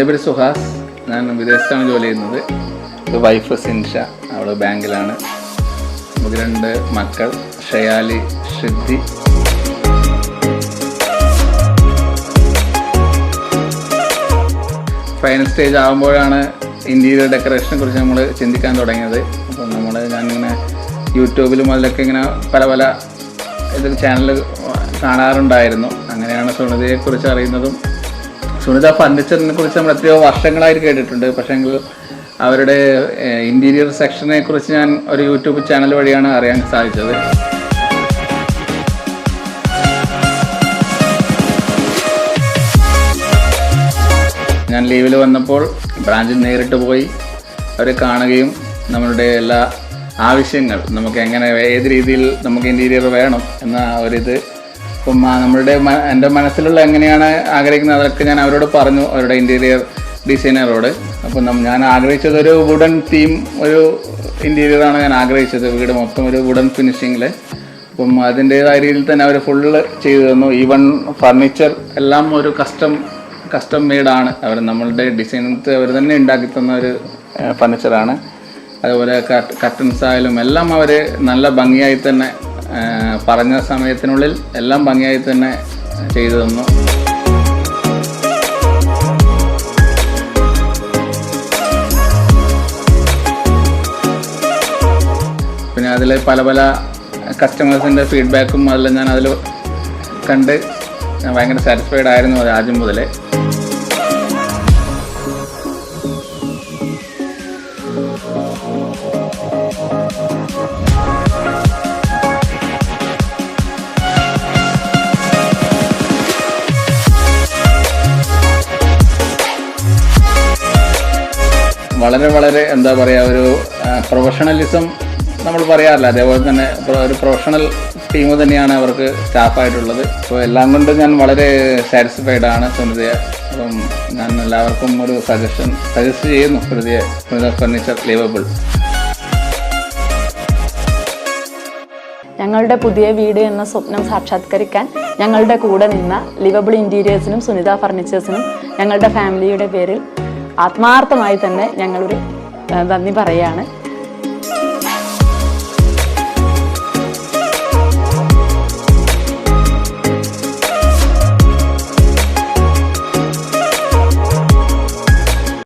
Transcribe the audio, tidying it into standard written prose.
എൻ്റെ പേര് സുഹാസ്. ഞാൻ വിദേശത്താണ് ജോലി ചെയ്യുന്നത്. വൈഫ് സിൻഷ, അവൾ ബാങ്കിലാണ്. നമുക്ക് 2 മക്കൾ, ഷയാലി, ഷിദ്ദി. ഫൈനൽ സ്റ്റേജ് ആകുമ്പോഴാണ് ഇൻറ്റീരിയർ ഡെക്കറേഷനെ കുറിച്ച് നമ്മൾ ചിന്തിക്കാൻ തുടങ്ങിയത്. അപ്പം ഞാനിങ്ങനെ യൂട്യൂബിലും അതിലൊക്കെ ഇങ്ങനെ പല ഇതിൽ ചാനൽ കാണാറുണ്ടായിരുന്നു. അങ്ങനെയാണ് സുനിതയെക്കുറിച്ച് അറിയുന്നതും. സുനിത ഫർണിച്ചറിനെ കുറിച്ച് നമ്മൾ എത്രയോ വർഷങ്ങളായിട്ട് കേട്ടിട്ടുണ്ട്. പക്ഷേങ്കിൽ അവരുടെ ഇൻറ്റീരിയർ സെക്ഷനെ കുറിച്ച് ഞാൻ ഒരു യൂട്യൂബ് ചാനൽ വഴിയാണ് അറിയാൻ സാധിച്ചത്. ഞാൻ ലീവിൽ വന്നപ്പോൾ ബ്രാഞ്ചിൽ നേരിട്ട് പോയി അവരെ കാണുകയും നമ്മളുടെ എല്ലാ ആവശ്യങ്ങൾ നമുക്ക് എങ്ങനെ ഏത് രീതിയിൽ നമുക്ക് ഇൻറ്റീരിയർ വേണം എന്ന ഒരിത് അപ്പം എൻ്റെ മനസ്സിലുള്ള എങ്ങനെയാണ് ആഗ്രഹിക്കുന്നത് അതൊക്കെ ഞാൻ അവരോട് പറഞ്ഞു, അവരുടെ ഇൻറ്റീരിയർ ഡിസൈനറോട്. അപ്പം ഞാൻ ആഗ്രഹിച്ചത് ഒരു വുഡൻ തീം ഒരു ഇൻറ്റീരിയറാണ് ഞാൻ ആഗ്രഹിച്ചത്. വീട് മൊത്തം ഒരു വുഡൻ ഫിനിഷിങ്ങിൽ. അപ്പം അതിൻ്റേതായ രീതിയിൽ തന്നെ അവർ ഫുള്ള് ചെയ്തു തന്നു. ഈവൻ ഫർണിച്ചർ എല്ലാം ഒരു കസ്റ്റം മെയ്ഡാണ്. നമ്മളുടെ ഡിസൈനത്ത് അവർ തന്നെ ഉണ്ടാക്കി തന്ന ഒരു ഫർണിച്ചറാണ്. അതുപോലെ കർട്ടൻസ് ആയാലും എല്ലാം അവർ നല്ല ഭംഗിയായി തന്നെ പറഞ്ഞ സമയത്തിനുള്ളിൽ എല്ലാം ഭംഗിയായി തന്നെ ചെയ്തു തന്നു. പിന്നെ അതിൽ പല കസ്റ്റമേഴ്സിൻ്റെ ഫീഡ്ബാക്കും അതെല്ലാം ഞാൻ അതിൽ കണ്ട് ഞാൻ ഭയങ്കര സാറ്റിസ്ഫൈഡ് ആയിരുന്നു അത് ആദ്യം മുതലേ. വളരെ എന്താ പറയുക, ഒരു പ്രൊഫഷണലിസം നമ്മൾ പറയാറില്ല, അതേപോലെ തന്നെ ഒരു പ്രൊഫഷണൽ ടീം തന്നെയാണ് അവർക്ക് സ്റ്റാഫായിട്ടുള്ളത്. അപ്പോൾ എല്ലാം കൊണ്ട് ഞാൻ വളരെ സാറ്റിസ്ഫൈഡ് ആണ് സുനിതയെ. അപ്പം ഞാൻ എല്ലാവർക്കും ഒരു സജസ്റ്റ് ചെയ്യുന്നു സുനിത ഫർണിച്ചർ ലിവബിൾ. ഞങ്ങളുടെ പുതിയ വീട് എന്ന സ്വപ്നം സാക്ഷാത്കരിക്കാൻ ഞങ്ങളുടെ കൂടെ നിന്ന ലിവബിൾ ഇൻറ്റീരിയേഴ്സിനും സുനിത ഫർണിച്ചേഴ്സിനും ഞങ്ങളുടെ ഫാമിലിയുടെ പേരിൽ ആത്മാർത്ഥമായി തന്നെ ഞങ്ങളൊരു നന്ദി പറയുകയാണ്.